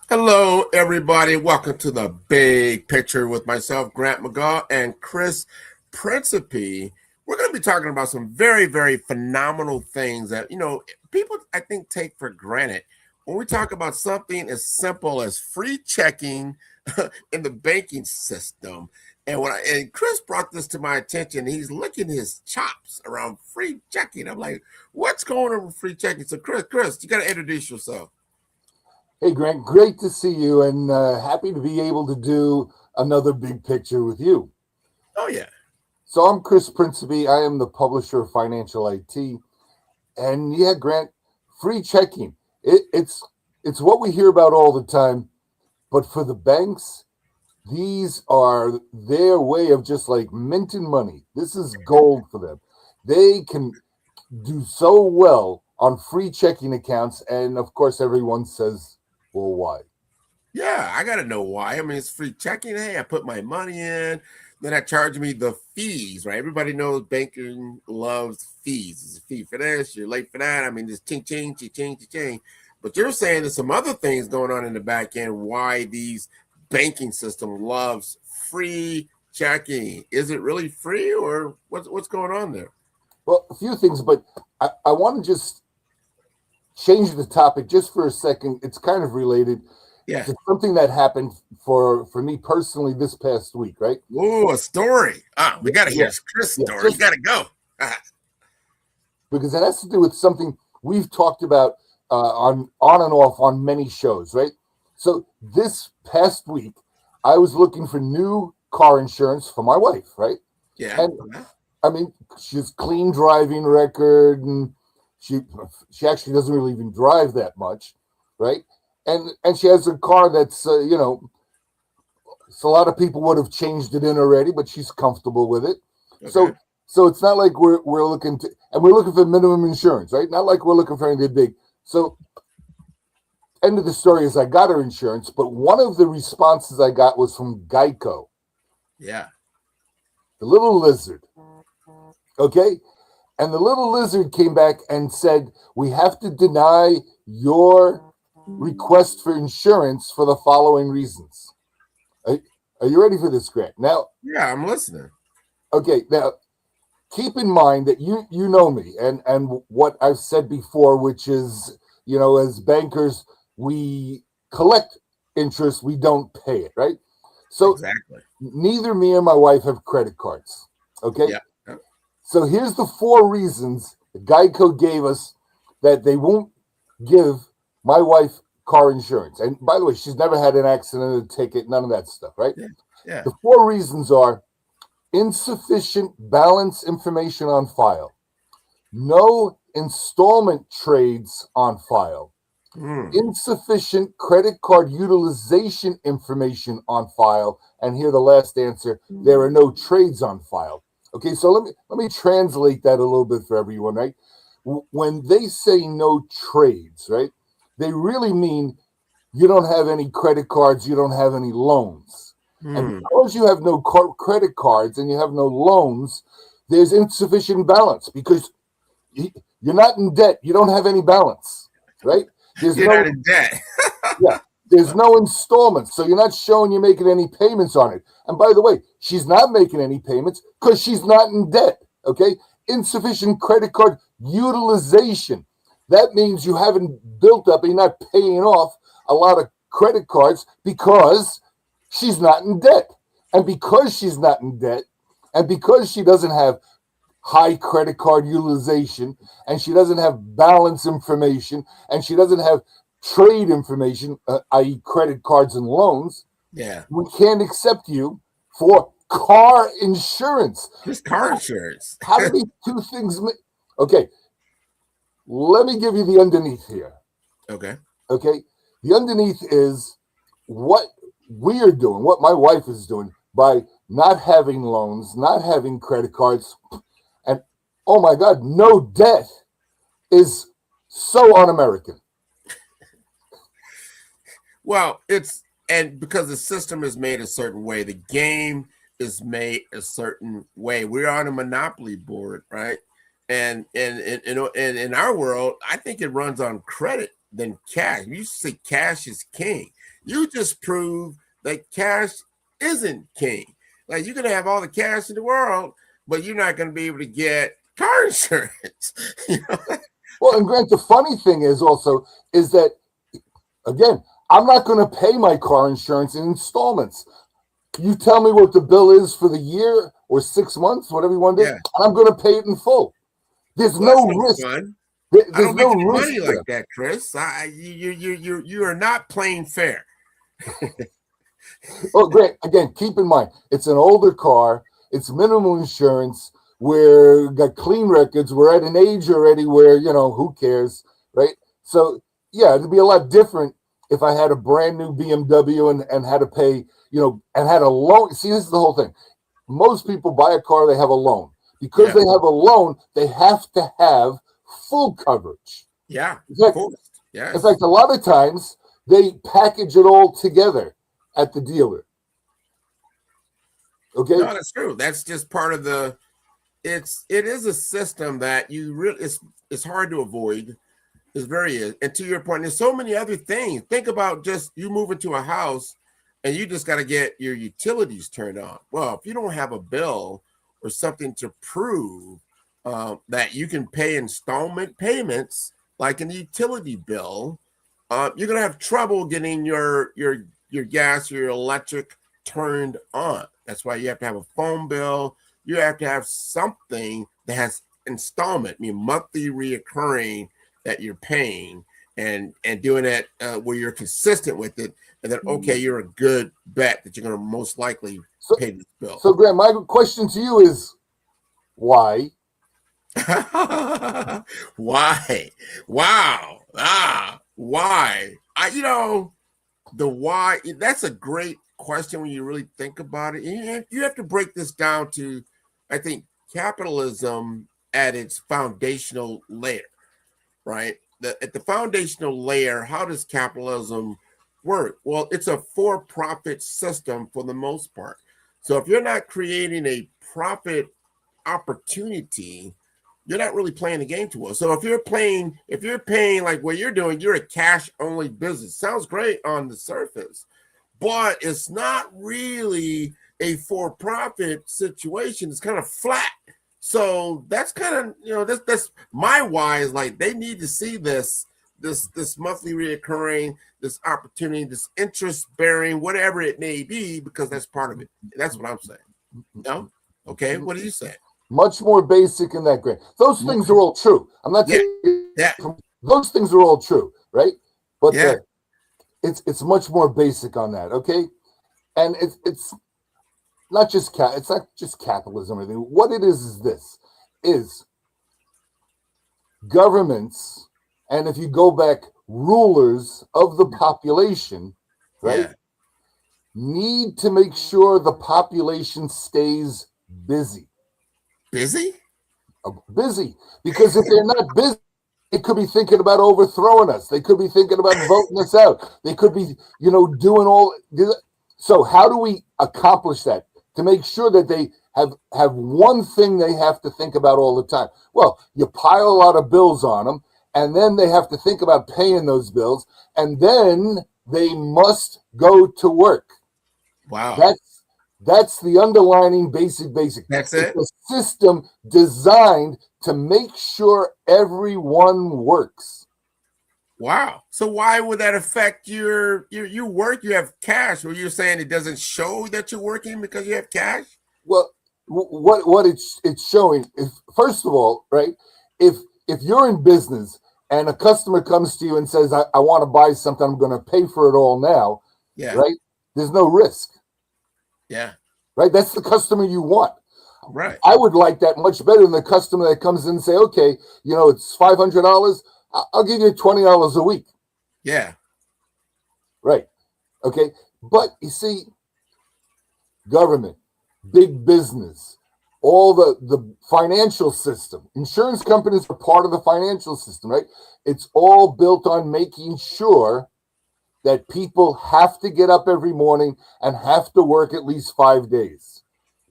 Hello, everybody. Welcome to the Big Picture with myself, Grant McGaw, and Chris Principe. We're going to be talking about some very, very phenomenal things that, people, I think, take for granted. When we talk about something as simple as free checking in the banking system, and Chris brought this to my attention, he's licking his chops around free checking. I'm like, what's going on with free checking? So, Chris, you got to introduce yourself. Hey, Grant, great to see you and happy to be able to do another big picture with you. Oh, yeah. So, I'm Chris Principe. I am the publisher of Financial IT. And yeah, Grant, free checking. It's what we hear about all the time. But for the banks, these are their way of just like minting money. This is gold for them. They can do so well on free checking accounts. And of course, everyone says, well, why? Yeah, I gotta know why. I mean, it's free checking. Hey, I put my money in, then I charge me the fees, right? Everybody knows banking loves fees. It's a fee for this, you're late for that. I mean, just ching ching, ching ching, ching ching. But you're saying there's some other things going on in the back end why these banking system loves free checking. Is it really free or what's going on there? Well, a few things, but I want to just change the topic just for a second. It's kind of related Yeah. to something that happened for me personally this past week, right? Oh, a story. Ah, we gotta hear Yeah, Chris' yeah, story. You just gotta go. because it has to do with something we've talked about on and off on many shows, right? So this past week, I was looking for new car insurance for my wife, right? Yeah. And I mean, she's clean driving record, and she she actually doesn't really even drive that much, right? And she has a car that's so a lot of people would have changed it in already, but she's comfortable with it. Okay. So it's not like we're looking to, and we're looking for minimum insurance, right? Not like we're looking for anything big. So end of the story is I got her insurance, but one of the responses I got was from Geico, Yeah. the little lizard. Okay, and the little lizard came back and said, we have to deny your request for insurance for the following reasons. Are, are you ready for this, Grant? Now, Yeah, I'm listening. okay, now keep in mind that you know me and what I've said before, which is, as bankers, we collect interest, we don't pay it, right? So Exactly. neither me or my wife have credit cards. Okay. Yeah. Yeah. So here's the four reasons Geico gave us that they won't give my wife car insurance. And by the way, she's never had an accident, a ticket, none of that stuff, right? Yeah. Yeah. The four reasons are insufficient balance information on file, no installment trades on file, Mm. insufficient credit card utilization information on file, and here the last answer, there are no trades on file. Okay, so let me translate that a little bit for everyone, right? When they say no trades, right, they really mean you don't have any credit cards, you don't have any loans. And Mm. because you have no credit cards and you have no loans, there's insufficient balance because you're not in debt. You don't have any balance, right? There's You're no, not in debt. yeah, there's no installments. So you're not showing you're making any payments on it. And by the way, she's not making any payments because she's not in debt, okay? Insufficient credit card utilization. That means you haven't built up and you're not paying off a lot of credit cards because she's not in debt. And because she's not in debt, and because she doesn't have high credit card utilization, and she doesn't have balance information, and she doesn't have trade information, i.e., credit cards and loans, Yeah. we can't accept you for car insurance. Just car insurance. How do these two things? Okay, let me give you the underneath here. Okay. Okay, the underneath is what we are doing, what my wife is doing by not having loans, not having credit cards, and oh my God, no debt is so un-American. Well, and because the system is made a certain way, the game is made a certain way. We're on a monopoly board, right? And in our world, I think it runs on credit than cash. We used to say cash is king. You just proved that cash isn't king. Like, you're gonna have all the cash in the world, but you're not gonna be able to get car insurance. You know? Well, and Grant, the funny thing is also is that, again, I'm not going to pay my car insurance in installments. You tell me what the bill is for the year or 6 months, whatever you want to do, Yeah. and I'm going to pay it in full. There's Well, no that's no risk. fun. I There's don't make no any risk money there. like that, Chris. You are not playing fair. Oh, Grant, again, keep in mind, it's an older car. It's minimal insurance. We're got clean records. We're at an age already where, who cares, right? So, yeah, it'd be a lot different if I had a brand new BMW and had to pay, and had a loan. See, this is the whole thing. Most people buy a car, they have a loan. Because Yeah. they have a loan, they have to have full coverage. Yeah. In fact, a lot of times they package it all together at the dealer. Okay. No, that's true. That's just part of the. It is a system that you really. It's hard to avoid. It's very. And to your point, there's so many other things. Think about just you move into a house, and you just got to get your utilities turned on. Well, if you don't have a bill or something to prove that you can pay installment payments, like an utility bill, you're gonna have trouble getting your gas or your electric turned on. That's why you have to have a phone bill. You have to have something that has installment, I mean monthly reoccurring that you're paying and doing that where you're consistent with it. And then, okay, you're a good bet that you're going to most likely pay this bill. So, Grant, my question to you is why? Why? Wow. Why? The why, that's a great question when you really think about it. You have to break this down to, I think, capitalism at its foundational layer, right? At the foundational layer, how does capitalism work? Well, it's a for-profit system for the most part. So if you're not creating a profit opportunity, you're not really playing the game too well. So if you're paying like what you're doing, you're a cash only business. Sounds great on the surface, but it's not really a for-profit situation. It's kind of flat. So that's kind of, that's my why is like they need to see this monthly reoccurring, this opportunity, this interest bearing, whatever it may be, because that's part of it. That's what I'm saying. No? Okay. What do you say? Much more basic in that, Grant. Those things are all true. I'm not saying those things are all true, right? But it's much more basic on that, okay? And it's not just capitalism or anything. What it is this is governments, and if you go back, rulers of the population, right, need to make sure the population stays busy. Busy? Busy. Because if they're not busy, they could be thinking about overthrowing us. They could be thinking about voting us out. They could be, doing all. So how do we accomplish that? To make sure that they have one thing they have to think about all the time. Well, you pile a lot of bills on them, and then they have to think about paying those bills, and then they must go to work. Wow. That's the underlining basic. That's it. It's a system designed to make sure everyone works. Wow. So why would that affect your work? You have cash. Or you're saying it doesn't show that you're working because you have cash? Well, what it's showing is, first of all, right, if you're in business and a customer comes to you and says, I want to buy something, I'm going to pay for it all now, right? There's no risk. Yeah. Right? That's the customer you want. Right. I would like that much better than the customer that comes in and say, okay, it's $500. I'll give you $20 a week. Yeah. Right. Okay. But you see, government, big business, all the financial system, insurance companies are part of the financial system, right? It's all built on making sure that people have to get up every morning and have to work at least 5 days.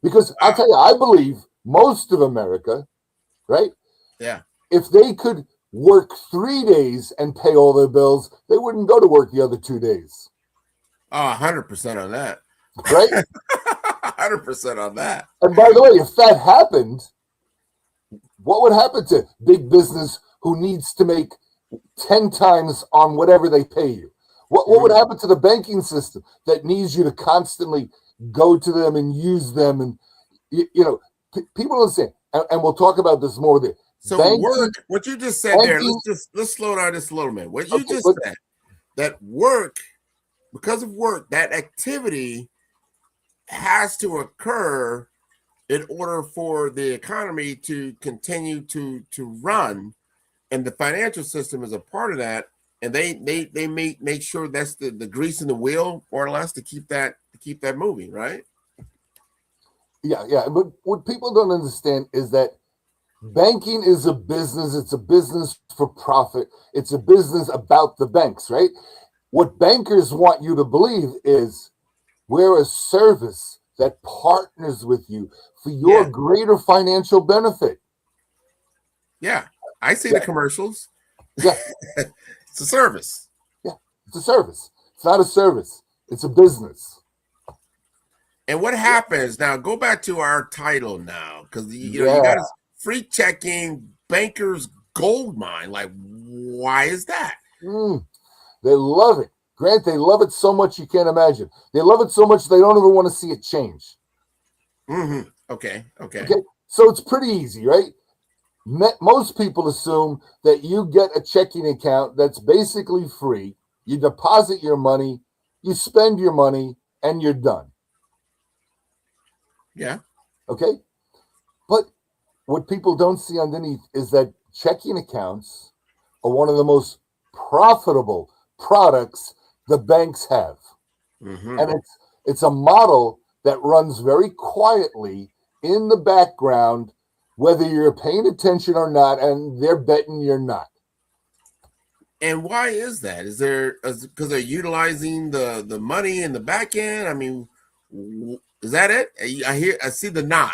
Because I'll tell you, I believe most of America, right? Yeah. If they could work 3 days and pay all their bills, they wouldn't go to work the other 2 days. Oh, 100% on that. right? 100% on that. And by the way, if that happened, what would happen to big business who needs to make 10 times on whatever they pay you? What would happen to the banking system that needs you to constantly go to them and use them? And, people don't say, and we'll talk about this more there. So Banking, what you just said there, let's slow down just a little bit. What you just said, that work, because of work, that activity has to occur in order for the economy to continue to run, and the financial system is a part of that, and they make sure that's the grease in the wheel, more or less, to keep that moving, right? Yeah. But what people don't understand is that banking is a business. It's a business for profit. It's a business about the banks, right? What bankers want you to believe is we're a service that partners with you for your greater financial benefit. Yeah, I see the commercials. Yeah. It's a service. Yeah, it's a service. It's not a service. It's a business. And what happens now? Go back to our title now, because you got free checking, bankers Goldmine. Like, why is that? They love it. Grant, they love it so much you can't imagine. They love it so much they don't even want to see it change. Okay. So it's pretty easy, right? Most people assume that you get a checking account that's basically free. You deposit your money, you spend your money, and you're done. Yeah. Okay. But what people don't see underneath is that checking accounts are one of the most profitable products the banks have. And it's a model that runs very quietly in the background, whether you're paying attention or not, and they're betting you're not. And why is that? Is there because they're utilizing the money in the back end? I mean, is that it? I see the nod.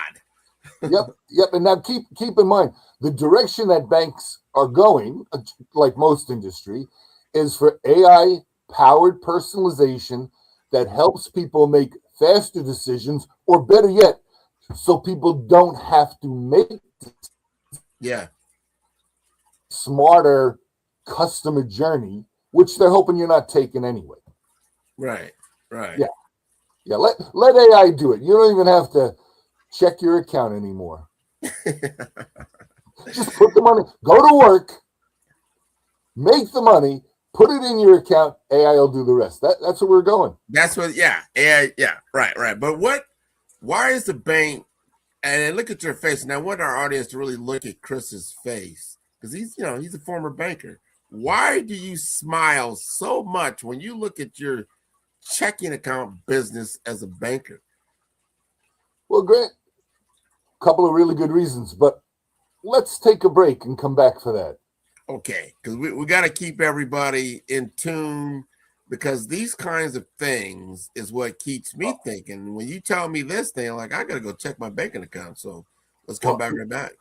Yep. And now keep in mind the direction that banks are going, like most industry, is for AI powered personalization that helps people make faster decisions, or better yet, so people don't have to make smarter customer journey, which they're hoping you're not taking anyway. Right. Yeah. Let AI do it. You don't even have to check your account anymore. Just put the money, go to work, make the money, put it in your account. AI will do the rest. That's where we're going. That's what. AI. Yeah. Right. But why is the bank? And look at your face. And I want our audience to really look at Chris's face, because he's a former banker. Why do you smile so much when you look at your checking account business as a banker? Well, Grant, a couple of really good reasons, but let's take a break and come back for that. Okay, because we got to keep everybody in tune, because these kinds of things is what keeps me thinking. When you tell me this thing, like, I got to go check my banking account. So let's come back right back.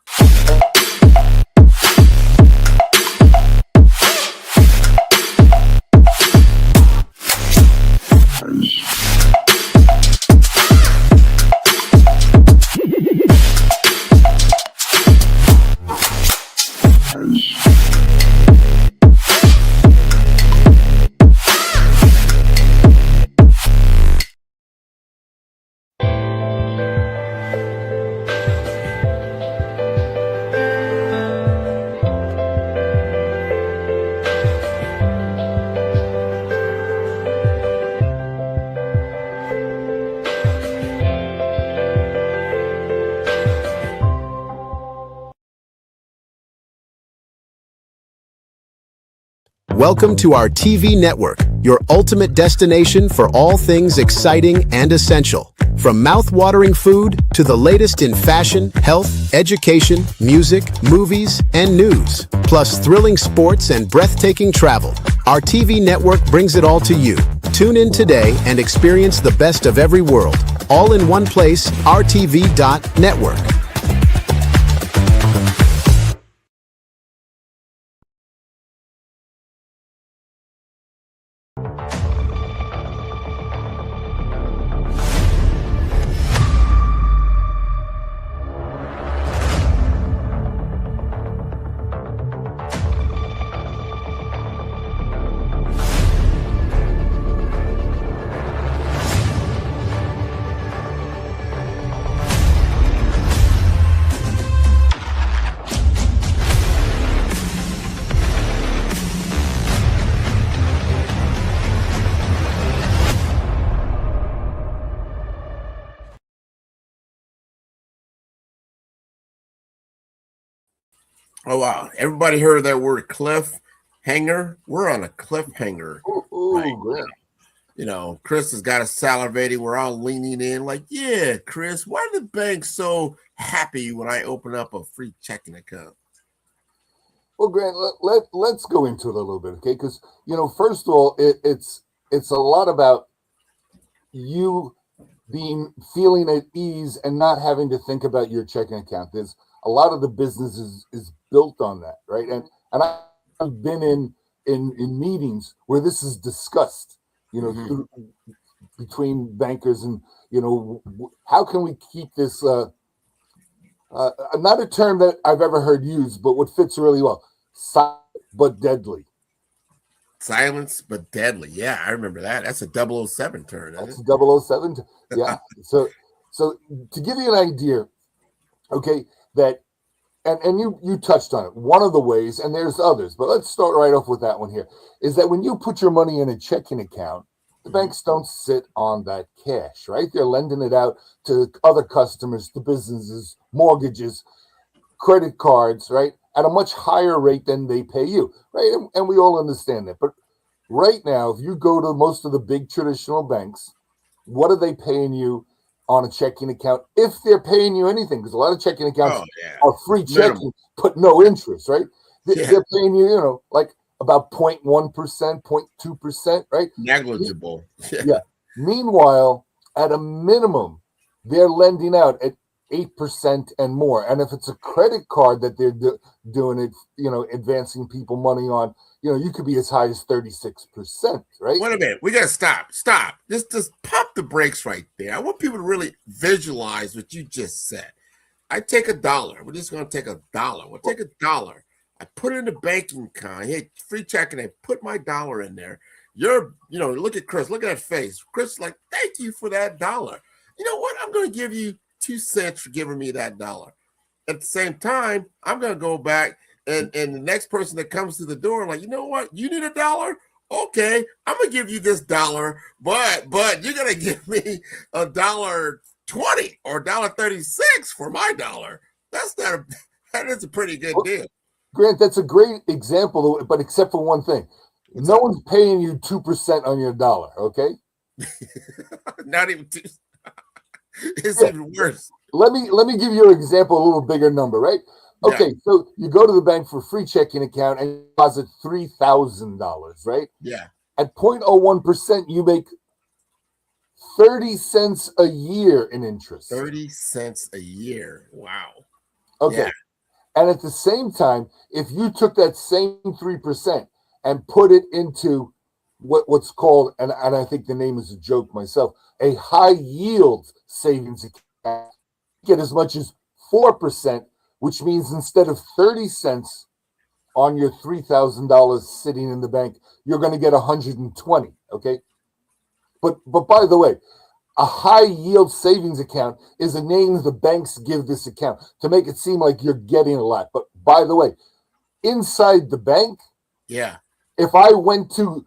Welcome to our TV network, your ultimate destination for all things exciting and essential. From mouth-watering food to the latest in fashion, health, education, music, movies, and news, plus thrilling sports and breathtaking travel. Our TV network brings it all to you. Tune in today and experience the best of every world, all in one place, rtv.network. Oh wow! Everybody heard that word cliffhanger? We're on a cliffhanger right Ooh, Grant. Chris has got us salivating. We're all leaning in, like, yeah, Chris, why are the banks so happy when I open up a free checking account? Well, Grant, let's go into it a little bit, okay? Because first of all, it's a lot about you being feeling at ease and not having to think about your checking account. There's a lot of the business is built on that, right? And I've been in meetings where this is discussed, Mm-hmm. between bankers and how can we keep this not a term that I've ever heard used, but what fits really well, silent but deadly. Silence but deadly. Yeah, I remember that. That's a 007 turn, isn't That's 007. Yeah. So to give you an idea, okay, that and you touched on it. One of the ways, and there's others, but let's start right off with that one here, is that when you put your money in a checking account, the it? Hmm. banks don't sit on that cash, right? They're lending it out to other customers, to businesses, mortgages, credit cards, right? At a much higher rate than they pay you, right? And we all understand that. But right now, if you go to most of the big traditional banks, what are they paying you on a checking account if they're paying you anything? Because a lot of checking accounts Oh yeah, are free minimal. checking, but no interest, right? Yeah, They're paying you, like about 0.1%, 0.2%, right? negligible. Yeah. Meanwhile, at a minimum, they're lending out at 8% and more. And if it's a credit card that they're doing it, advancing people money on, you could be as high as 36%, right? Wait a minute. We gotta stop. Stop. Just pop the brakes right there. I want people to really visualize what you just said. I take a dollar. We're just gonna take a dollar. We'll take a dollar. I put it in the banking account. Hey, free checking. I put my dollar in there. Look at Chris. Look at that face. Chris, like, thank you for that dollar. You know what? I'm gonna give you 2 cents for giving me that dollar. At the same time, I'm gonna go back and the next person that comes to the door, like, you know what? You need a dollar? Okay, I'm gonna give you this dollar, but you're gonna give me $1.20 or $1.36 for my dollar. That's not a that is a pretty good Well, deal. Grant, that's a great example, but except for one thing. What's No up? one's paying you 2% on your dollar, okay? Not even two. It's Yeah. even worse. Let me give you an example, a little bigger number, right? Yeah, Okay, so you go to the bank for a free checking account and you deposit $3,000, right? yeah. At 0.01%, you make 30 cents a year in interest. 30 cents a year. Wow. Okay. Yeah. And at the same time, if you took that same 3% and put it into what's called, and I think the name is a joke myself, a high yield savings account, you get as much as 4%, which means instead of 30 cents on your $3,000 sitting in the bank, you're going to get 120. Okay. But by the way, a high yield savings account is a name the banks give this account to make it seem like you're getting a lot. But by the way, inside the bank, Yeah. if I went to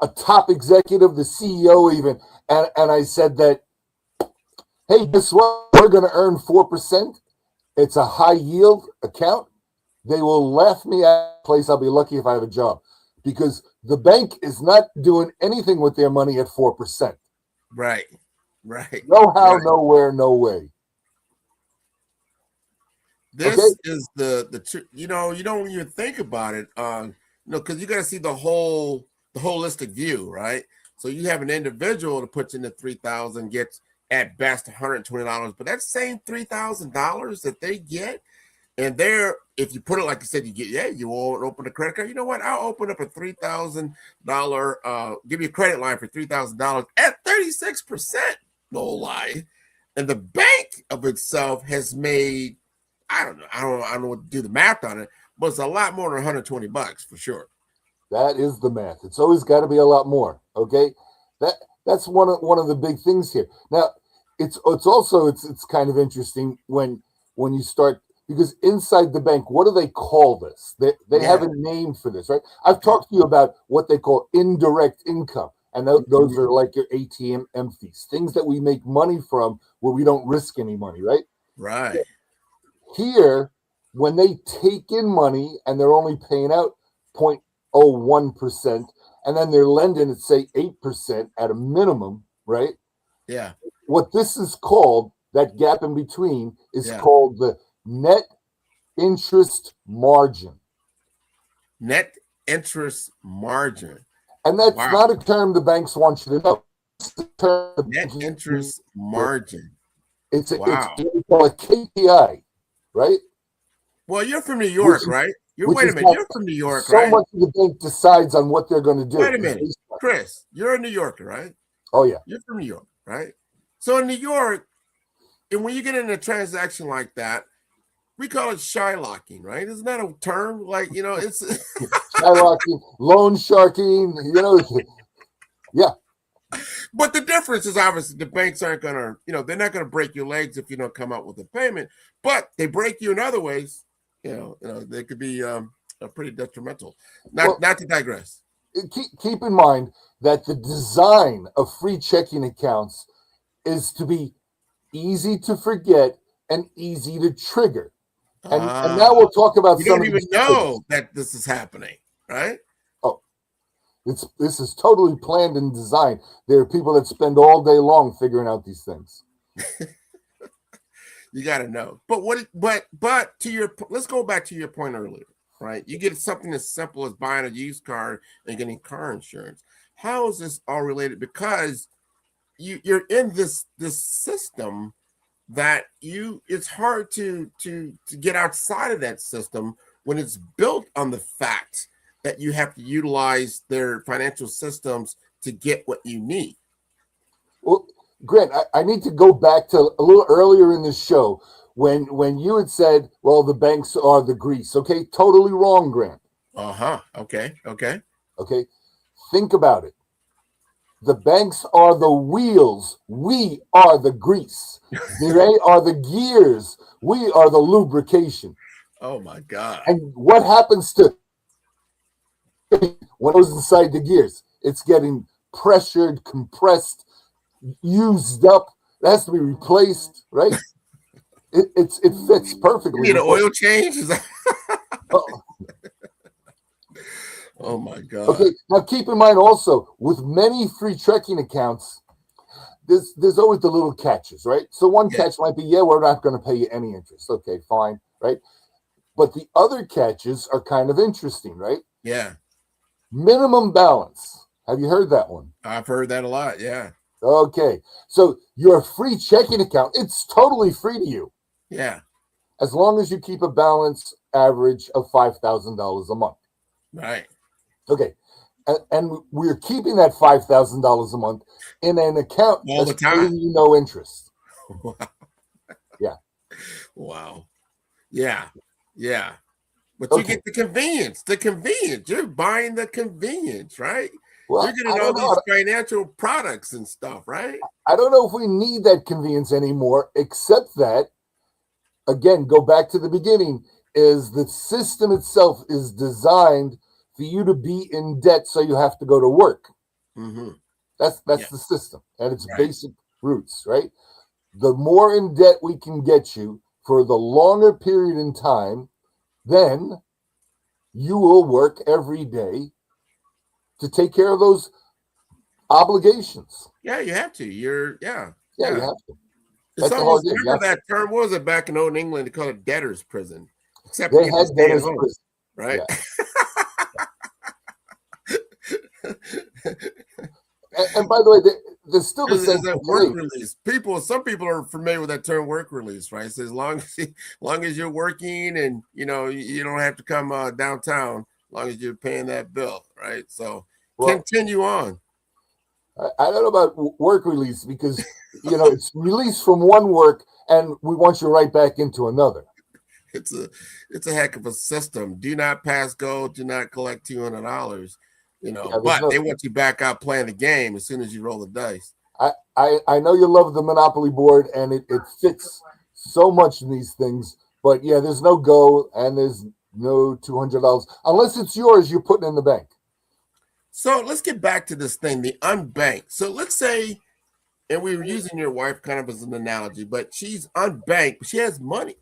a top executive, the CEO even, and I said that, hey, guess what? We're going to earn 4%. It's a high yield account. They will laugh me out of the place. I'll be lucky if I have a job because the bank is not doing anything with their money at 4%. Right. Right. No how, Right. nowhere, no way. Okay? This is you don't even think about it because you got to see the holistic view, right? So you have an individual that puts in the 3,000, gets at best $120, but that same $3,000 that they get, and there, if you put it like you said, you won't open a credit card. You know what? I'll open up a $3,000 give you a credit line for $3,000 at 36%, no lie. And the bank of itself has made, I don't know what to do the math on it, but it's a lot more than $120 for sure. That is the math. It's always got to be a lot more. Okay? That that's one of the big things here. Now, it's kind of interesting when you start because inside the bank, what do they call this? They have Yeah. a name for this, right? I've talked to you about what they call indirect income, and those are like your ATM fees, things that we make money from where we don't risk any money, right? Right. Here, when they take in money and they're only paying out 0.01%, and then they're lending at say 8% at a minimum, right? Yeah. What this is called, that gap in between, is called the net interest margin. Net interest margin. And that's not a term the banks want you to know. It's a term net interest margin. It's what we call a KPI, right? Well, you're from New York, right? Wait a minute. You're from New York, so right? So much of the bank decides on what they're going to do. Wait a minute. Chris, you're a New Yorker, right? Oh, yeah. You're from New York, right? So in New York, and when you get in a transaction like that, we call it shylocking, right? Isn't that a term? Like, it's shylocking, loan sharking, yeah. But the difference is obviously the banks aren't going to, they're not going to break your legs if you don't come out with a payment, but they break you in other ways. They could be pretty detrimental. Not to digress. Keep in mind that the design of free checking accounts is to be easy to forget and easy to trigger. And now we'll talk about. You don't even know that this is happening, right? Oh, this is totally planned and designed. There are people that spend all day long figuring out these things. You got to know. But let's go back to your point earlier, right? You get something as simple as buying a used car and getting car insurance. How is this all related? Because you're in this system that it's hard to get outside of that system when it's built on the fact that you have to utilize their financial systems to get what you need. Well, Grant, I need to go back to a little earlier in the show when you had said, well, the banks are the grease. Okay, totally wrong, Grant. Okay. Think about it. The banks are the wheels. We are the grease. They are the gears. We are the lubrication. Oh, my God. And what happens to when it goes inside the gears? It's getting pressured, compressed, used up. It has to be replaced, right? It fits perfectly. You need an oil change? Is that... Oh my God. Okay, now keep in mind also, with many free checking accounts, there's always the little catches, right? So one catch might be, we're not going to pay you any interest. Okay, fine, right? But the other catches are kind of interesting, right? Yeah. Minimum balance. Have you heard that one? I've heard that a lot, yeah. Okay, so your free checking account, it's totally free to you. Yeah. As long as you keep a balance average of $5,000 a month. Right. Okay, and we're keeping that $5,000 a month in an account all the time, paying you no interest. Wow. Yeah. Wow. Yeah. But you get the convenience. You're buying the convenience, right? Well, you're getting all these financial products and stuff, right? I don't know if we need that convenience anymore, except that, again, go back to the beginning, is the system itself is designed for you to be in debt, so you have to go to work. Mm-hmm. That's the system at its basic roots, right? The more in debt we can get you for the longer period in time, then you will work every day to take care of those obligations. Yeah, you have to. You have to. It's almost, remember that term, what was it back in old England? They called it debtor's prison. Except they had debtor's prison. Right? Yeah. And by the way, there's still the same work release. Some people are familiar with that term, work release, right? So as long as you're working and you don't have to come downtown, as long as you're paying that bill, right? So continue on. I don't know about work release because it's released from one work and we want you right back into another. It's a heck of a system. Do not pass go. Do not collect $200. But they want you back out playing the game as soon as you roll the dice. I know you love the Monopoly board and it fits so much in these things, but there's no go and there's no $200 unless it's yours. You're putting in the bank. So let's get back to this thing, the unbanked. So let's say, and we were using your wife kind of as an analogy, but she's unbanked, but she has money.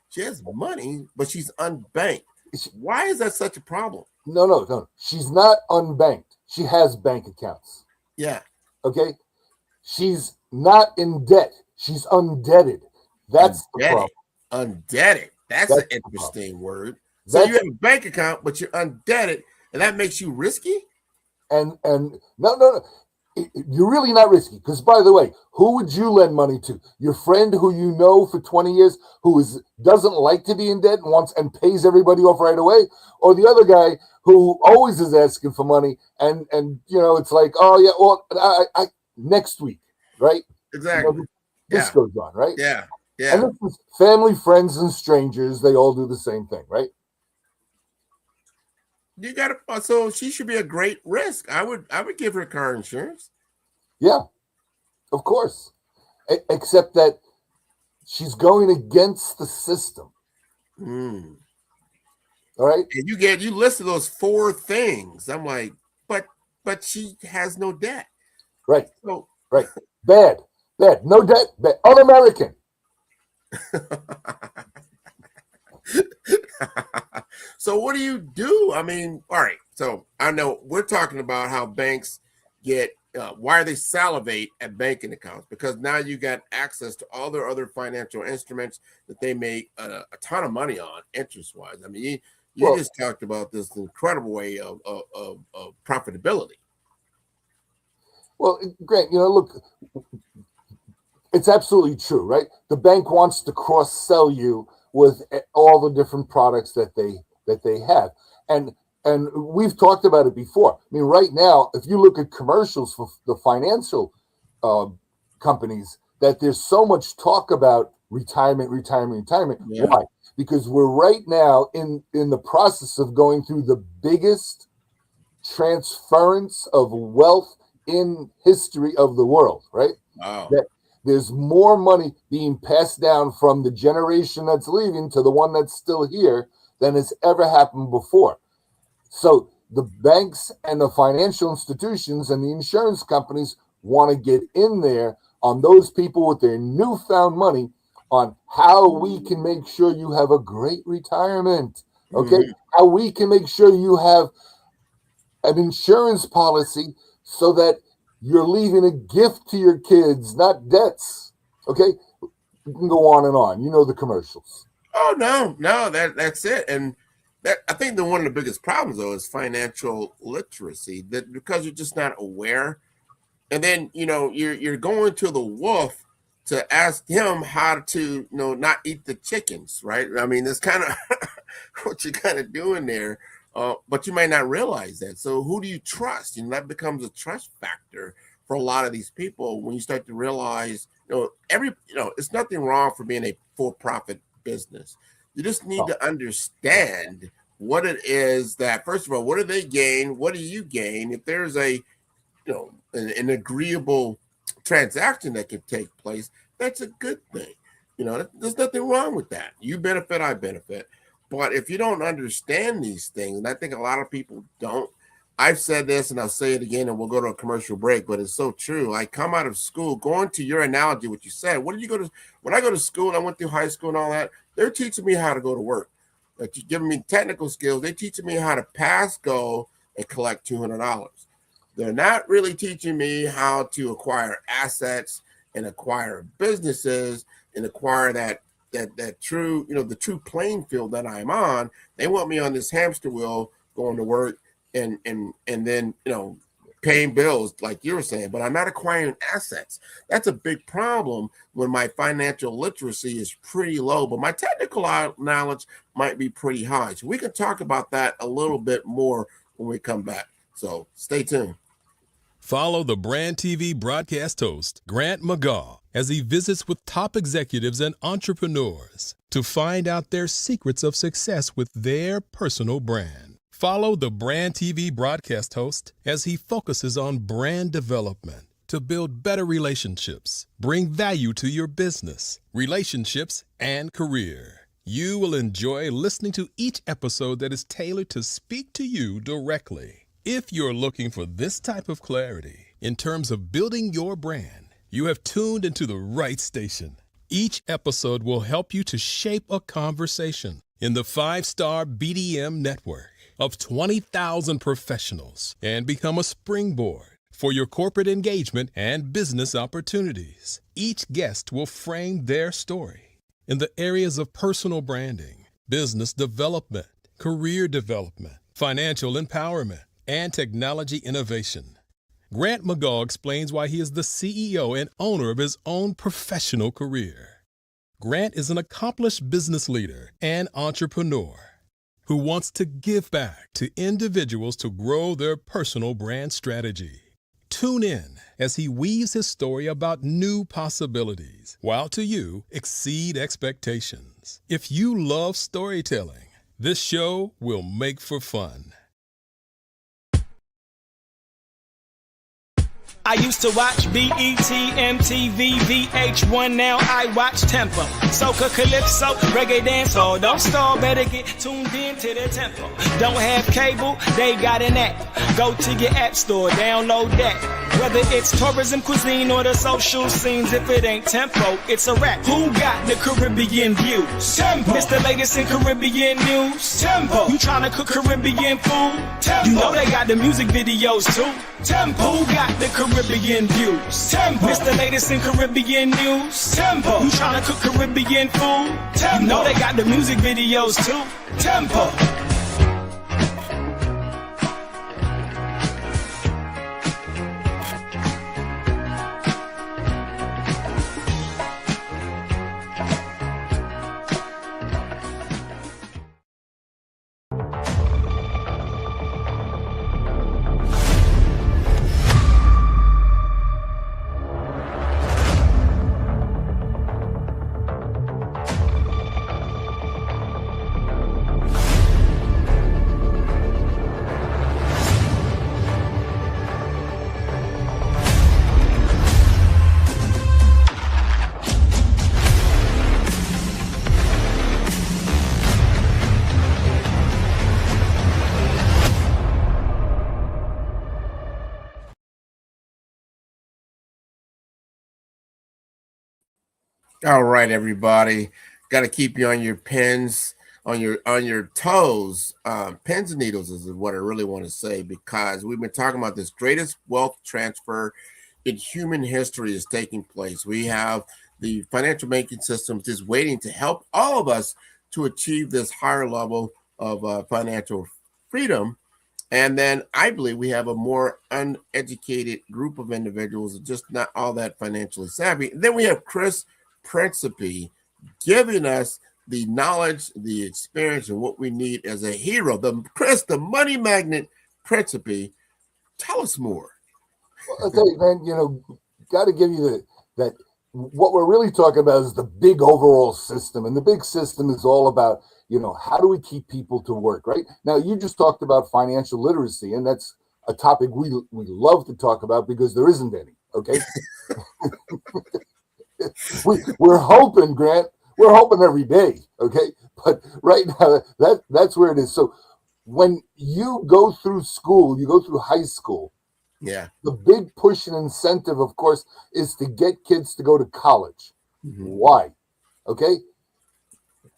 She has money, but she's unbanked. She- Why is that such a problem? No. She's not unbanked. She has bank accounts. Yeah. Okay? She's not in debt. She's undebted. That's the problem. Undebted. That's an interesting word. So you have a bank account, but you're undebted, and that makes you risky? And no. You're really not risky. Because, by the way, who would you lend money to? Your friend who you know for 20 years who doesn't like to be in debt and pays everybody off right away? Or the other guy who always is asking for money and it's like, oh, yeah, well, I next week, right? Exactly. This goes on, right? Yeah. And this is family, friends, and strangers. They all do the same thing, right? You got to. So she should be a great risk. I would give her car insurance. Yeah, of course. Except that she's going against the system. All right. And you listed those 4 things. I'm like, but she has no debt. Right. So right. Bad. No debt. Bad. Un-American. So what do you do? I mean, all right. So I know we're talking about how banks get, why they salivate at banking accounts, because now you got access to all their other financial instruments that they make a ton of money on interest-wise. I mean, you just talked about this incredible way of profitability. Well, Grant, look, it's absolutely true, right? The bank wants to cross-sell you with all the different products that they have. And we've talked about it before. I mean, right now, if you look at commercials for the financial companies, that there's so much talk about retirement. Yeah. Why? Because we're right now in the process of going through the biggest transference of wealth in history of the world, right? Wow. That there's more money being passed down from the generation that's leaving to the one that's still here than has ever happened before. So the banks and the financial institutions and the insurance companies want to get in there on those people with their newfound money on how we can make sure you have a great retirement. Okay. Mm-hmm. How we can make sure you have an insurance policy so that you're leaving a gift to your kids, not debts. Okay. You can go on and on. You know the commercials. Oh, no, that's it. And that, I think one of the biggest problems, though, is financial literacy, that because you're just not aware. And then, you're going to the wolf to ask him how to, not eat the chickens, right? I mean, that's kind of what you're kind of doing there. But you might not realize that. So who do you trust? And that becomes a trust factor for a lot of these people when you start to realize, it's nothing wrong for being a for-profit business. You just need to understand what it is that, first of all, what do they gain? What do you gain? If there's an agreeable transaction that can take place, that's a good thing. There's nothing wrong with that. You benefit, I benefit. But if you don't understand these things, and I think a lot of people don't, I've said this and I'll say it again and we'll go to a commercial break, but it's so true. I come out of school, going to your analogy, what you said, when I go to school, I went through high school and all that, they're teaching me how to go to work. They're giving me technical skills. They're teaching me how to pass, go, and collect $200. They're not really teaching me how to acquire assets and acquire businesses and acquire that true, the true playing field that I'm on. They want me on this hamster wheel going to work and then, paying bills like you were saying, but I'm not acquiring assets. That's a big problem when my financial literacy is pretty low, but my technical knowledge might be pretty high. So we can talk about that a little bit more when we come back. So stay tuned. Follow the Brand TV broadcast host, Grant McGaw, as he visits with top executives and entrepreneurs to find out their secrets of success with their personal brand. Follow the Brand TV broadcast host as he focuses on brand development to build better relationships, bring value to your business, relationships, and career. You will enjoy listening to each episode that is tailored to speak to you directly. If you're looking for this type of clarity in terms of building your brand, you have tuned into the right station. Each episode will help you to shape a conversation in the 5-star BDM network of 20,000 professionals and become a springboard for your corporate engagement and business opportunities. Each guest will frame their story in the areas of personal branding, business development, career development, financial empowerment, and technology innovation. Grant McGaw explains why he is the CEO and owner of his own professional career. Grant is an accomplished business leader and entrepreneur who wants to give back to individuals to grow their personal brand strategy. Tune in as he weaves his story about new possibilities, while to you exceed expectations. If you love storytelling, this show will make for fun. I used to watch BET, MTV, VH1, now I watch Tempo. Soca, Calypso, Reggae Dancehall. Don't stall, better get tuned in to the Tempo. Don't have cable, they got an app. Go to your app store, download that. Whether it's tourism, cuisine, or the social scenes, if it ain't Tempo, it's a wrap. Who got the Caribbean views? Tempo. It's the latest in Caribbean news. Tempo. You tryna cook Caribbean food? Tempo. You know they got the music videos too. Tempo. Who got the Caribbean views? Tempo. It's the latest in Caribbean news. Tempo. You tryna cook Caribbean food? Tempo. You know they got the music videos too. Tempo. All right, everybody. Got to keep you on your pins, on your toes. Pins and needles is what I really want to say, because we've been talking about this greatest wealth transfer in human history is taking place. We have the financial banking systems just waiting to help all of us to achieve this higher level of financial freedom. And then I believe we have a more uneducated group of individuals, just not all that financially savvy. And then we have Chris Principe giving us the knowledge, the experience, and what we need as a hero. Chris, the money magnet Principe, tell us more. Well, okay, man, got to give you that what we're really talking about is the big overall system. And the big system is all about, how do we keep people to work, right? Now, you just talked about financial literacy, and that's a topic we love to talk about because there isn't any, okay? We're hoping, Grant. We're hoping every day, okay? But right now, that's where it is. So when you go through school, you go through high school, yeah, the big push and incentive, of course, is to get kids to go to college. Mm-hmm. Why? Okay?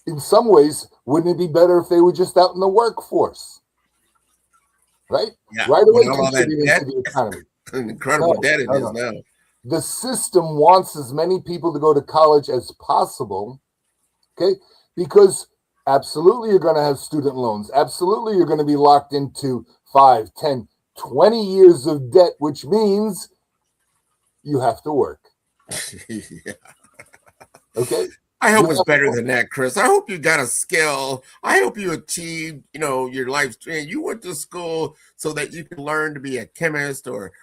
In some ways, wouldn't it be better if they were just out in the workforce? Right? Yeah. Right away, contributing into the economy. Incredible debt it is now. The system wants as many people to go to college as possible, okay? Because absolutely you're going to have student loans. Absolutely you're going to be locked into 5, 10, 20 years of debt, which means you have to work. Yeah. Okay? I hope it's better than that, Chris. I hope you got a skill. I hope you achieved, your life's dream. You went to school so that you can learn to be a chemist, or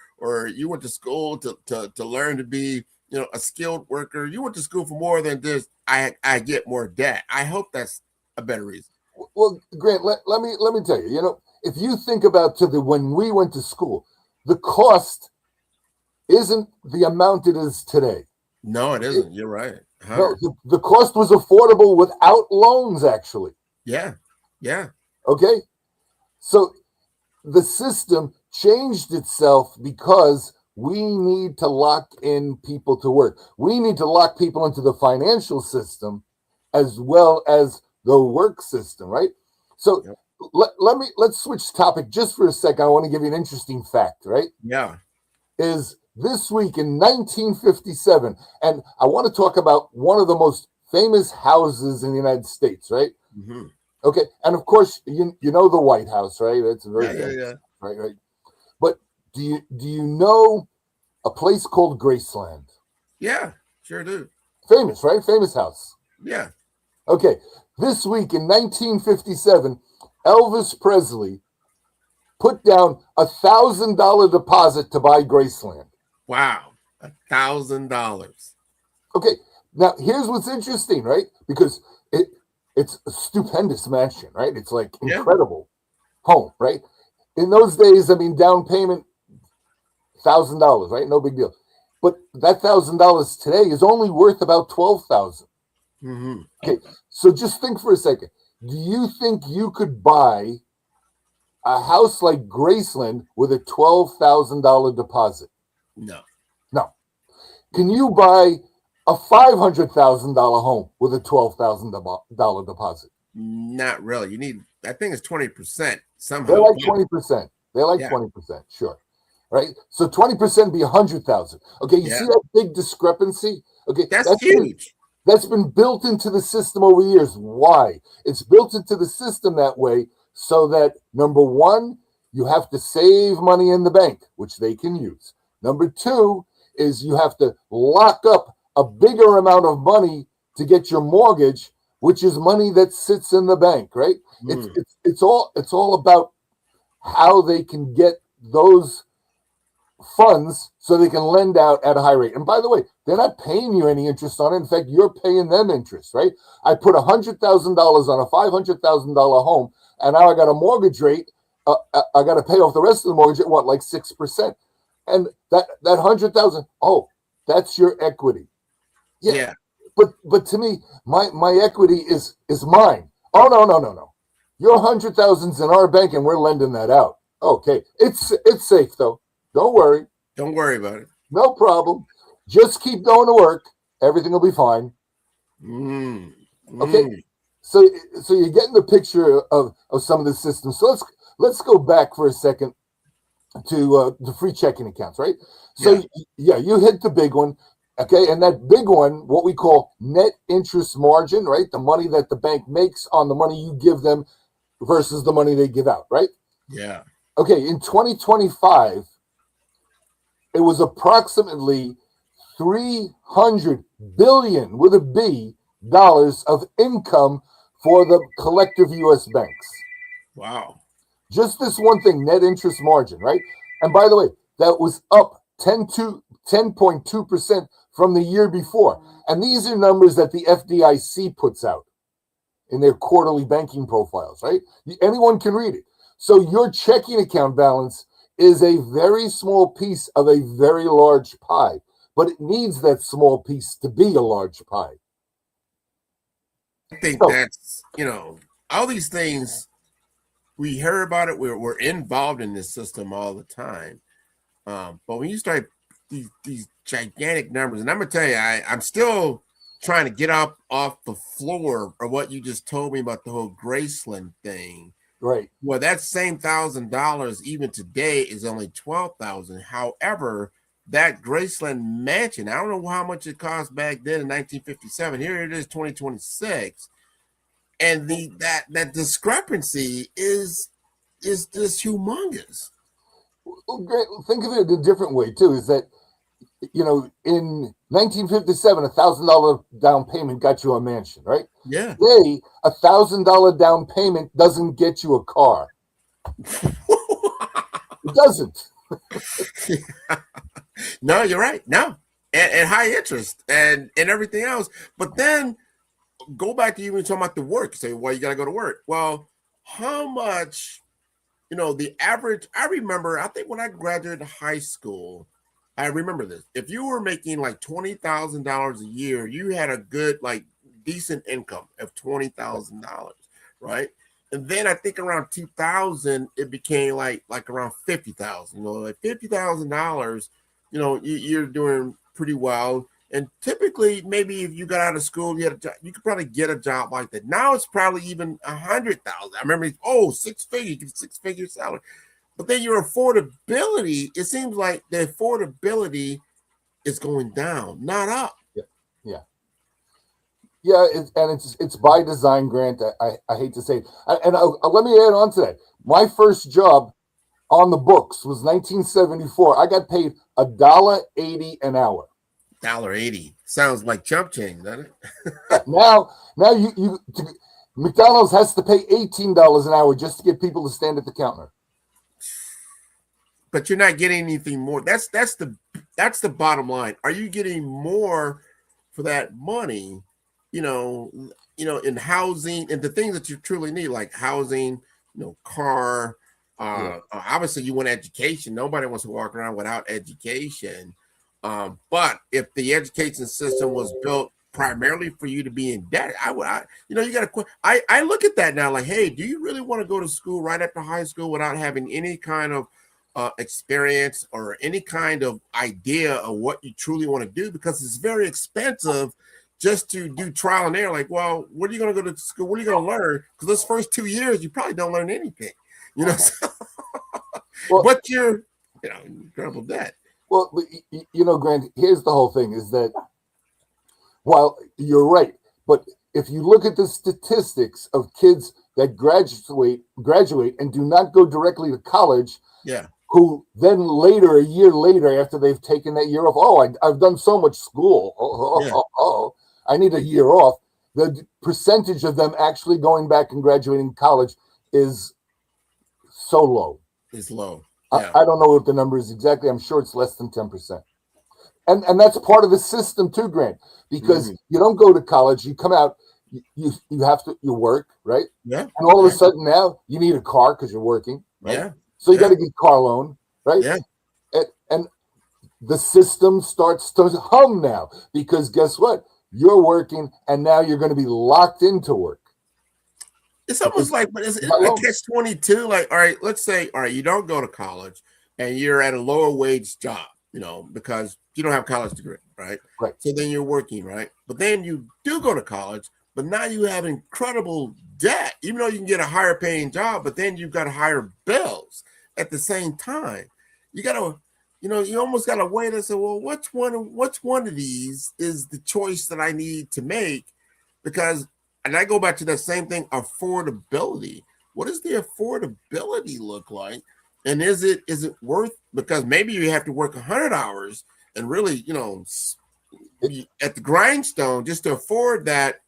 you went to school to learn to be, a skilled worker. You went to school for more than just I get more debt. I hope that's a better reason. Well, Grant, let me tell you, if you think about when we went to school, the cost isn't the amount it is today. No, it isn't. You're right. No, the cost was affordable without loans, actually. Yeah. Yeah. Okay. So the system changed itself because we need to lock in people to work. We need to lock people into the financial system as well as the work system, right? So Yep. let's switch topic just for a second. I want to give you an interesting fact, right? Yeah. Is this week in 1957, and I want to talk about one of the most famous houses in the United States, right? Mm-hmm. Okay, and of course you know the White House, right? It's a very famous, Yeah. right. But do you know a place called Graceland? Yeah, sure do. Famous, right? Famous house. Yeah. Okay, this week in 1957, Elvis Presley put down $1,000 deposit to buy Graceland. Wow. $1,000. Okay, now here's what's interesting, right? Because it's a stupendous mansion, right? It's like incredible home, right? In those days, I mean, down payment $1,000, right? No big deal. But that $1,000 today is only worth about $12,000. Mm-hmm. Okay, so just think for a second. Do you think you could buy a house like Graceland with a $12,000 deposit? No. No. Can you buy a $500,000 home with a $12,000 deposit? Not really. You need, I think it's 20% somehow. They're like 20%. They're like 20%, sure. Right? So 20% be 100,000. Okay, you see that big discrepancy? Okay, that's huge. That's been built into the system over years. Why? It's built into the system that way so that, number one, you have to save money in the bank, which they can use. Number two is you have to lock up a bigger amount of money to get your mortgage, which is money that sits in the bank, right? It's all about how they can get those funds so they can lend out at a high rate. And by the way, they're not paying you any interest on it. In fact, you're paying them interest, right? I put $100,000 on a $500,000 home, and now I got a mortgage rate. I got to pay off the rest of the mortgage at what, like 6%? And that 100,000, oh, that's your equity. Yeah. But to me, my equity is mine. Oh no. Your 100,000's in our bank, and we're lending that out. Okay, it's safe though. Don't worry. Don't worry about it. No problem. Just keep going to work. Everything will be fine. Okay. So you're getting the picture of some of the systems. So let's go back for a second to the free checking accounts, right? So you hit the big one. Okay, and that big one, what we call net interest margin, right? The money that the bank makes on the money you give them versus the money they give out, right? Yeah. Okay, in 2025, it was approximately $300 billion with a B dollars of income for the collective U.S. banks. Wow. Just this one thing, net interest margin, right? And by the way, that was up 10.2% from the year before. And these are numbers that the FDIC puts out in their quarterly banking profiles, right? Anyone can read it. So your checking account balance is a very small piece of a very large pie, but it needs that small piece to be a large pie. I think that's, all these things, we hear about it, we're involved in this system all the time. But when you start these gigantic numbers, and I'm gonna tell you, I'm still trying to get up off the floor of what you just told me about the whole Graceland thing. Right. Well, that same $1,000 even today is only $12,000. However, that Graceland mansion, I don't know how much it cost back then in 1957. Here it is, 2026, and that discrepancy is just humongous. Well, great. Think of it a different way too. Is that in 1957, $1,000 down payment got you a mansion, right? Yeah. Today, $1,000 down payment doesn't get you a car. It doesn't. No, you're right. No, and high interest and everything else. But then go back to even talking about the work. Say, well, you got to go to work. Well, how much? The average. I remember. I think when I graduated high school, I remember this. If you were making like $20,000 a year, you had a good, like, decent income of $20,000, right? And then I think around 2000, it became like around $50,000. Like $50,000 you're doing pretty well. And typically, maybe if you got out of school, you could probably get a job like that. Now it's probably even 100,000. I remember, six figure, you get 6-figure salary. But then your affordability, it seems like the affordability is going down, not up. Yeah, yeah, yeah. It's by design, Grant. I hate to say it. Let me add on to that. My first job on the books was 1974. I got paid $1.80 an hour. $1.80 sounds like chump change, doesn't Yeah, now McDonald's has to pay $18 an hour just to get people to stand at the counter. But you're not getting anything more. That's the bottom line. Are you getting more for that money? In housing and the things that you truly need, like housing, car. Obviously, you want education. Nobody wants to walk around without education. But if the education system was built primarily for you to be in debt, you got to. I look at that now, like, hey, do you really want to go to school right after high school without having any kind of experience or any kind of idea of what you truly want to do? Because it's very expensive just to do trial and error. Like, well, what are you going to go to school? What are you going to learn? Because those first 2 years, you probably don't learn anything. Well, but you're incredible debt. Well, Grant, here's the whole thing is that while you're right, but if you look at the statistics of kids that graduate and do not go directly to college, who then a year later, after they've taken that year off, I've done so much school. I need a year off. The percentage of them actually going back and graduating college is so low. It's low. Yeah. I don't know what the number is exactly. I'm sure it's less than 10%. And that's part of the system too, Grant, because you don't go to college, you come out, you work, right? Yeah. And all of a sudden now you need a car because you're working, right? Yeah. So you got to get car loan, right? Yeah. And the system starts to hum now because guess what? You're working and now you're going to be locked into work. It's almost like, but it's a catch-22. Like, all right, let's say, you don't go to college and you're at a lower wage job, because you don't have a college degree, right? Right. So then you're working, right? But then you do go to college, but now you have incredible debt, even though you can get a higher paying job, but then you've got higher bills at the same time. You got to, you almost got to wait and say, well, which one of these is the choice that I need to make? Because and I go back to that same thing, affordability. What does the affordability look like? And is it worth, because maybe you have to work 100 hours and really, at the grindstone just to afford that,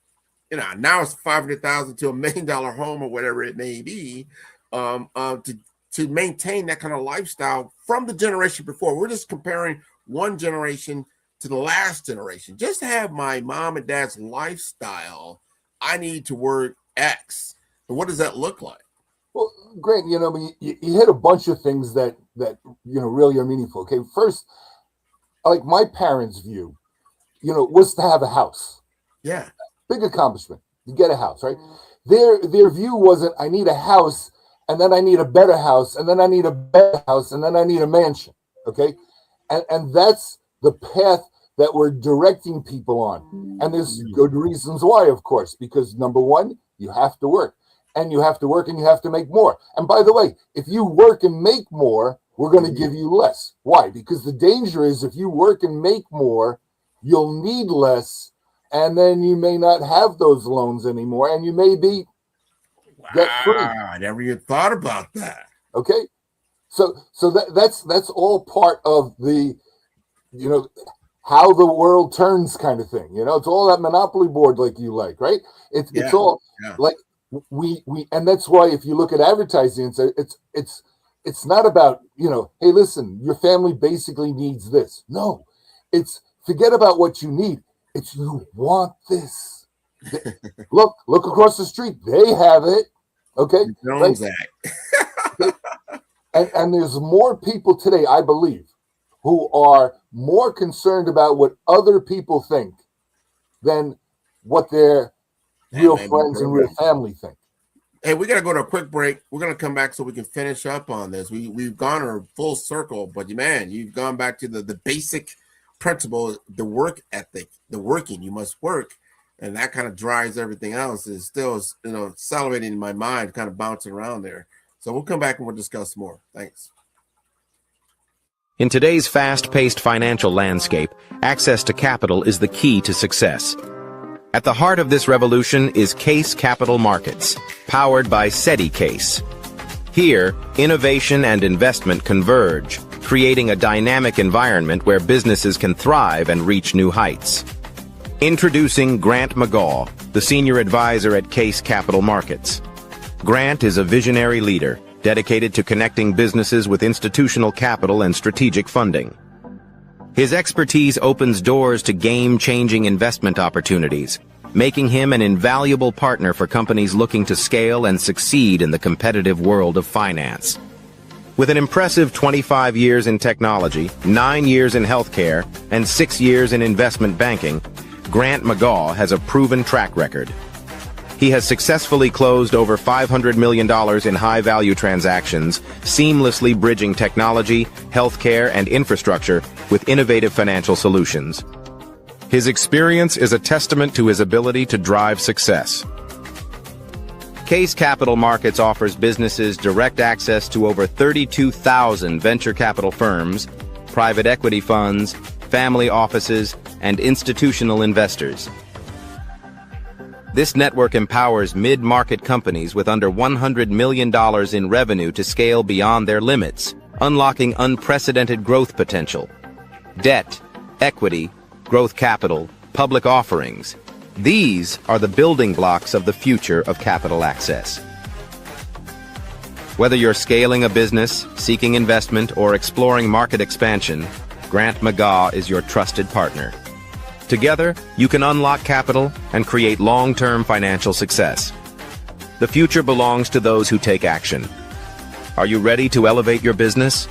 now it's $500,000 to $1 million home or whatever it may be, to maintain that kind of lifestyle from the generation before. We're just comparing one generation to the last generation. Just to have my mom and dad's lifestyle, I need to work X. And what does that look like? Well, Grant, you hit a bunch of things that really are meaningful. Okay, first, like my parents' view, was to have a house. Yeah, big accomplishment. You get a house, right? Their view wasn't I need a house, and then I need a better house, and then I need a better house, and then I need a mansion. Okay, and that's the path that we're directing people on. And there's good reasons why, of course, because number one, you have to work. And you have to work and you have to make more. And by the way, if you work and make more, we're going to give you less. Why? Because the danger is if you work and make more, you'll need less. And then you may not have those loans anymore. And you may be debt free. I never even thought about that. Okay. So that's all part of the, how the world turns kind of thing. It's all that Monopoly board like you like, right? It's all like we and that's why if you look at advertising, it's not about, hey, listen, your family basically needs this. No, it's forget about what you need. It's you want this. Look across the street. They have it. Okay. Jones right? Act. and there's more people today, I believe, who are more concerned about what other people think than what their real friends and real family think. Hey, we got to go to a quick break. We're going to come back so we can finish up on this. We've gone a full circle, but man, you've gone back to the basic principle, the work ethic, the working. You must work, and that kind of drives everything else. Is still, accelerating in my mind, kind of bouncing around there. So we'll come back and we'll discuss more. Thanks. In today's fast-paced financial landscape, access to capital is the key to success. At the heart of this revolution is Case Capital Markets, powered by SETI Case. Here, innovation and investment converge, creating a dynamic environment where businesses can thrive and reach new heights. Introducing Grant McGaw, the senior advisor at Case Capital Markets. Grant is a visionary leader, dedicated to connecting businesses with institutional capital and strategic funding. His expertise opens doors to game-changing investment opportunities, making him an invaluable partner for companies looking to scale and succeed in the competitive world of finance. With an impressive 25 years in technology, 9 years in healthcare, and 6 years in investment banking, Grant McGaw has a proven track record. He has successfully closed over $500 million in high-value transactions, seamlessly bridging technology, healthcare, and infrastructure with innovative financial solutions. His experience is a testament to his ability to drive success. Case Capital Markets offers businesses direct access to over 32,000 venture capital firms, private equity funds, family offices, and institutional investors. This network empowers mid-market companies with under $100 million in revenue to scale beyond their limits, unlocking unprecedented growth potential. Debt, equity, growth capital, public offerings. These are the building blocks of the future of capital access. Whether you're scaling a business, seeking investment, or exploring market expansion, Grant McGaw is your trusted partner. Together, you can unlock capital and create long-term financial success. The future belongs to those who take action. Are you ready to elevate your business?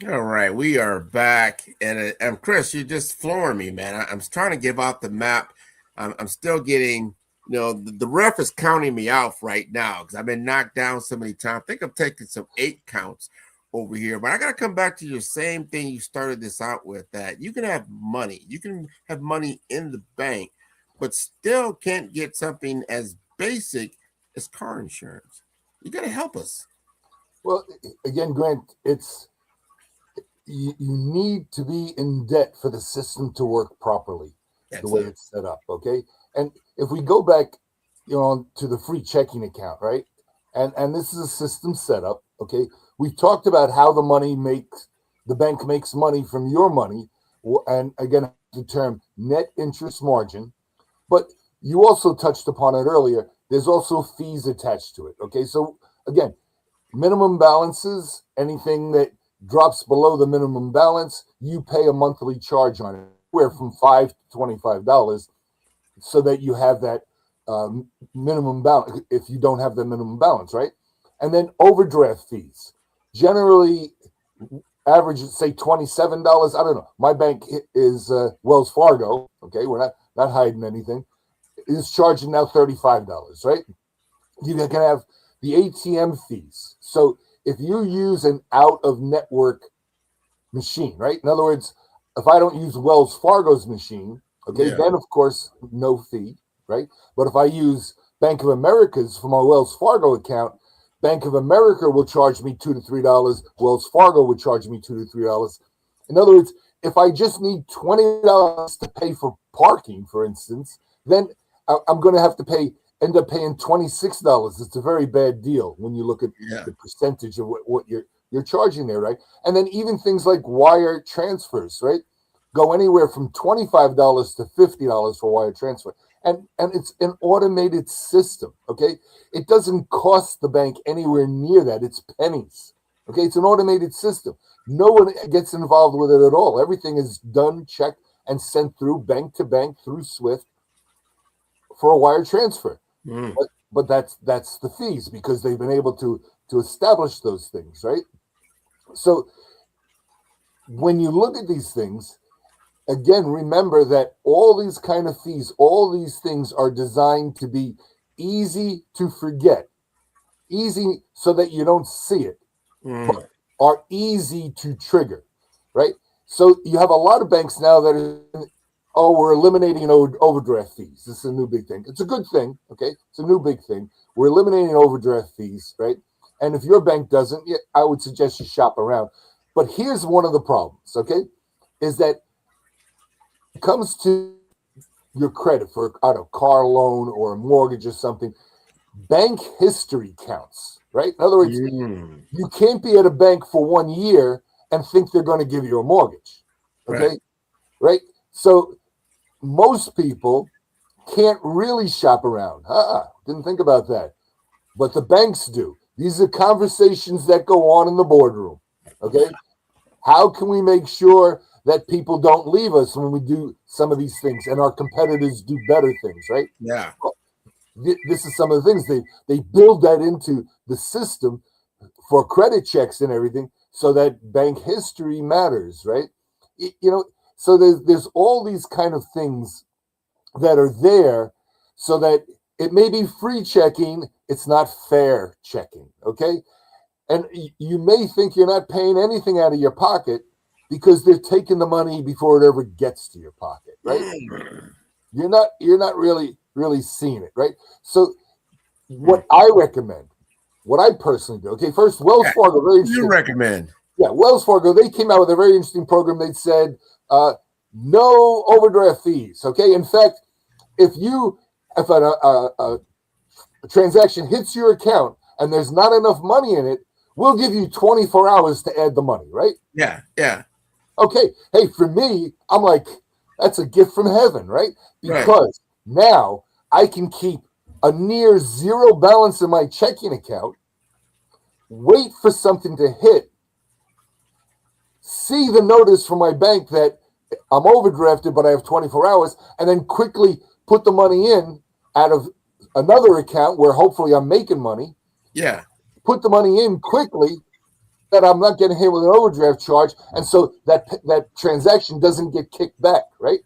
All right, we are back, and Chris, you're just flooring me, man. I'm trying to give out the map. I'm still getting, the ref is counting me out right now because I've been knocked down so many times. I think I'm taking some 8 counts over here, but I got to come back to your same thing you started this out with, that you can have money. You can have money in the bank, but still can't get something as basic as car insurance. You got to help us. Well, again, Grant, you need to be in debt for the system to work properly. The way it's set up, okay? And if we go back, to the free checking account, right? And this is a system setup, okay? We've talked about how the bank makes money from your money, and again, the term net interest margin. But you also touched upon it earlier. There's also fees attached to it, okay? So again, minimum balances, anything that drops below the minimum balance, you pay a monthly charge on it, anywhere from $5 to $25, so that you have that minimum balance if you don't have the minimum balance, right? And then overdraft fees, generally average, say $27. I don't know. My bank is Wells Fargo. Okay, we're not hiding anything. Is charging now $35, right? You can have the ATM fees. So if you use an out-of-network machine, right? In other words, if I don't use Wells Fargo's machine, okay, then of course, no fee, right? But if I use Bank of America's for my Wells Fargo account, Bank of America will charge me $2 to $3. Wells Fargo would charge me $2 to $3. In other words, if I just need $20 to pay for parking, for instance, then I'm going to have to end up paying $26. It's a very bad deal when you look at the percentage of what you're charging there, right? And then even things like wire transfers, right, go anywhere from $25 to $50 for wire transfer. And it's an automated system, okay? It doesn't cost the bank anywhere near that. It's pennies, okay? It's an automated system. No one gets involved with it at all. Everything is done, checked, and sent through bank to bank through SWIFT for a wire transfer. But that's the fees, because they've been able to establish those things, right? So when you look at these things, again, remember that all these kind of fees, all these things are designed to be easy to forget, easy so that you don't see it, but are easy to trigger, right? So you have a lot of banks now that are, we're eliminating overdraft fees. This is a new big thing. It's a good thing, okay? It's a new big thing. We're eliminating overdraft fees, right? And if your bank doesn't, I would suggest you shop around. But here's one of the problems, okay? Is that it comes to your credit for a car loan or a mortgage or something, bank history counts, right? In other words, you can't be at a bank for 1 year and think they're going to give you a mortgage, okay? Right? So most people can't really shop around. Didn't think about that. But the banks do. These are conversations that go on in the boardroom, okay? How can we make sure that people don't leave us when we do some of these things and our competitors do better things, right? Yeah. This is some of the things they build that into the system for credit checks and everything, so that bank history matters, right? So there's all these kind of things that are there so that it may be free checking, it's not fair checking, okay? And you may think you're not paying anything out of your pocket because they're taking the money before it ever gets to your pocket, right? You're not really seeing it, right? So what I recommend, what I personally do, okay, first, Wells Fargo, very interesting. You recommend? Yeah, Wells Fargo, they came out with a very interesting program. They said no overdraft fees, okay? In fact, if a transaction hits your account and there's not enough money in it, we'll give you 24 hours to add the money, right? Yeah. Okay. Hey, for me, I'm like, that's a gift from heaven, right? Because now I can keep a near zero balance in my checking account, wait for something to hit, see the notice from my bank that I'm overdrafted, but I have 24 hours, and then quickly put the money in out of another account where hopefully I'm making money. Yeah. Put the money in quickly that I'm not getting hit with an overdraft charge, and so that transaction doesn't get kicked back, right?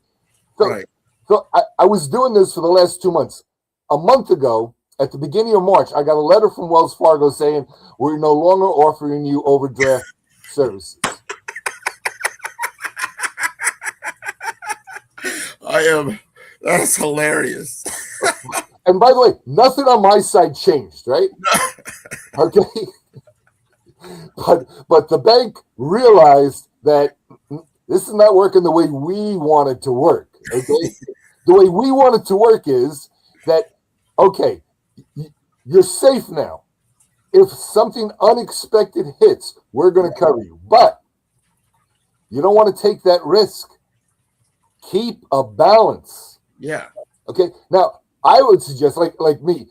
So I was doing this for the last 2 months. A month ago, at the beginning of March, I got a letter from Wells Fargo saying, we're no longer offering you overdraft services. That's hilarious. And by the way, nothing on my side changed, right? Okay. But the bank realized that this is not working the way we want it to work. Okay. The way we want it to work is that, okay, you're safe now. If something unexpected hits, we're going to cover you. But you don't want to take that risk. Keep a balance. Yeah. Okay. Now, I would suggest, like me,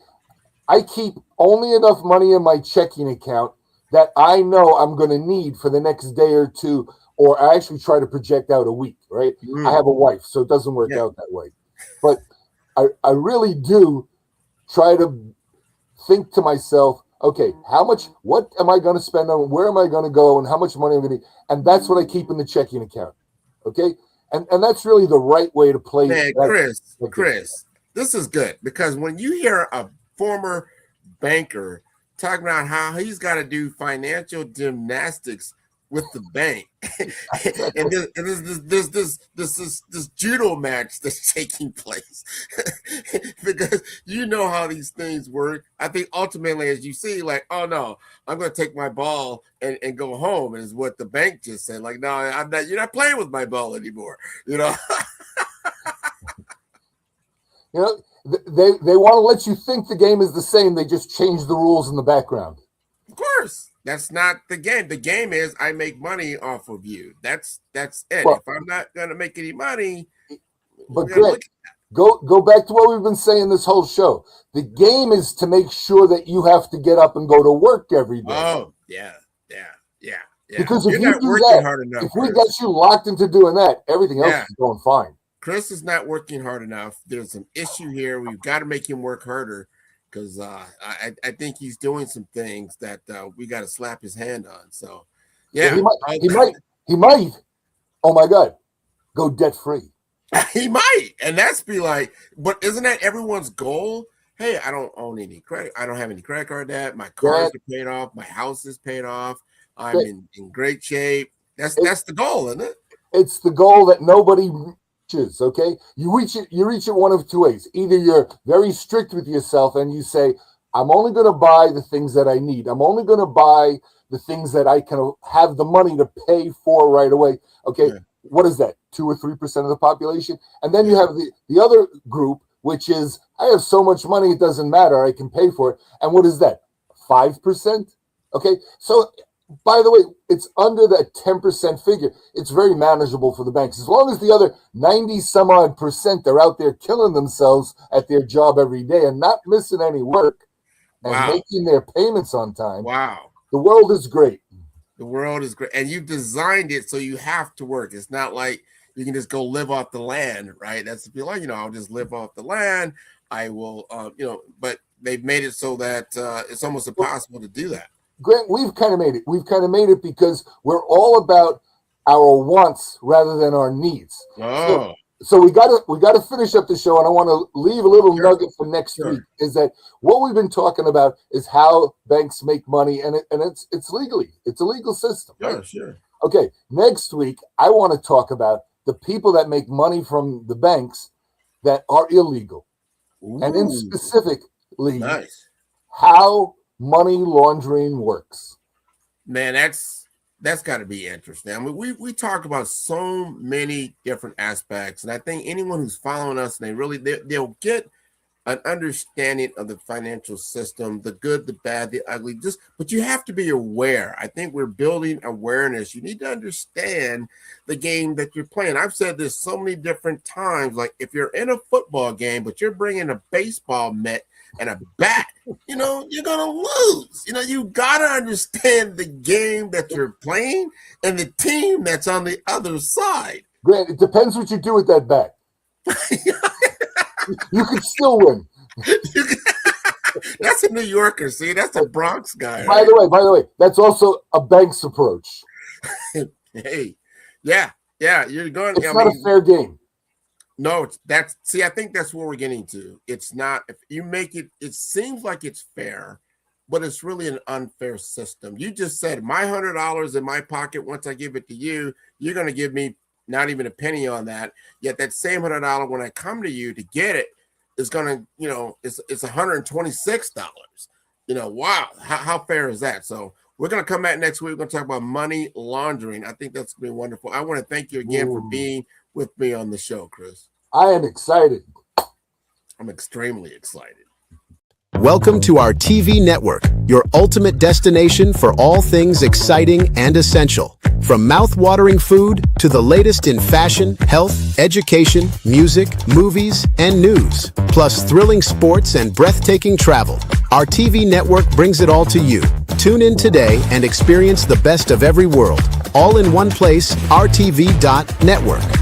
I keep only enough money in my checking account that I know I'm going to need for the next day or two, or I actually try to project out a week, right? I have a wife, so it doesn't work out that way. But I really do try to think to myself, okay, what am I going to spend on, where am I going to go, and how much money I'm going to need? And that's what I keep in the checking account, okay? And that's really the right way to play. Man, Chris, this is good, because when you hear a former banker talking about how he's got to do financial gymnastics with the bank, and there's this judo match that's taking place because you know how these things work. I think ultimately, as you see, like, oh no, I'm going to take my ball and go home, is what the bank just said. Like, no, I'm not. You're not playing with my ball anymore. You know. You know, they want to let you think the game is the same. They just change the rules in the background. Of course, that's not the game. The game is I make money off of you. That's it. Well, if I'm not going to make any money, but Greg, go back to what we've been saying this whole show. The game is to make sure that you have to get up and go to work every day. Oh, yeah. Because if You're you not do working that, hard enough, if we Chris. got you locked into doing that, everything else is going fine. Chris is not working hard enough. There's an issue here. We've got to make him work harder because I think he's doing some things that we got to slap his hand on. So, yeah. He might. Oh, my God. Go debt free. He might. And that's be like, but isn't that everyone's goal? Hey, I don't own any credit. I don't have any credit card debt. My cars are paid off. My house is paid off. I'm in great shape. That's the goal, isn't it? It's the goal that nobody reaches, okay? You reach it one of two ways. Either you're very strict with yourself and you say, I'm only going to buy the things that I need. I'm only going to buy the things that I can have the money to pay for right away. Okay, What is that? 2 or 3% of the population? And then you have the other group, which is, I have so much money, it doesn't matter. I can pay for it. And what is that? 5%? Okay, so by the way, it's under that 10% figure. It's very manageable for the banks. As long as the other 90 some odd percent are out there killing themselves at their job every day and not missing any work and making their payments on time. Wow. The world is great. The world is great. And you've designed it so you have to work. It's not like you can just go live off the land, right? That's be like, I'll just live off the land. I will, but they've made it so that it's almost impossible to do that. Grant, we've kind of made it. We've kind of made it because we're all about our wants rather than our needs. Oh. So we got to finish up the show, and I want to leave a little nugget for next week. Is that what we've been talking about? Is how banks make money, and it's legally. It's a legal system. Yeah, right? Sure. Okay, next week I want to talk about the people that make money from the banks that are illegal, and in specifically, how money laundering works. Man, that's got to be interesting. I mean, we talk about so many different aspects, and I think anyone who's following us, and they'll get an understanding of the financial system, the good, the bad, the ugly. But you have to be aware. I think we're building awareness. You need to understand the game that you're playing. I've said this so many different times. Like if you're in a football game, but you're bringing a baseball mitt and a bat, you're gonna lose. You gotta understand the game that you're playing and the team that's on the other side. Grant, it depends what you do with that bat. You could still win. That's a New Yorker. See, that's a Bronx guy. By the way, that's also a bank's approach. Hey, yeah, you're going. It's not a fair game. No, I think that's where we're getting to. It's not, if you make it, it seems like it's fair, but it's really an unfair system. You just said my $100 in my pocket, once I give it to you, you're going to give me not even a penny on that. Yet that same $100 when I come to you to get it is going to, it's $126. Wow. How fair is that? So we're going to come back next week. We're going to talk about money laundering. I think that's going to be wonderful. I want to thank you again for being with me on the show, Chris. I am excited. I'm extremely excited. Welcome to our TV network, your ultimate destination for all things exciting and essential. From mouth-watering food to the latest in fashion, health, education, music, movies, and news, plus thrilling sports and breathtaking travel, our TV network brings it all to you. Tune in today and experience the best of every world, all in one place, rtv.network.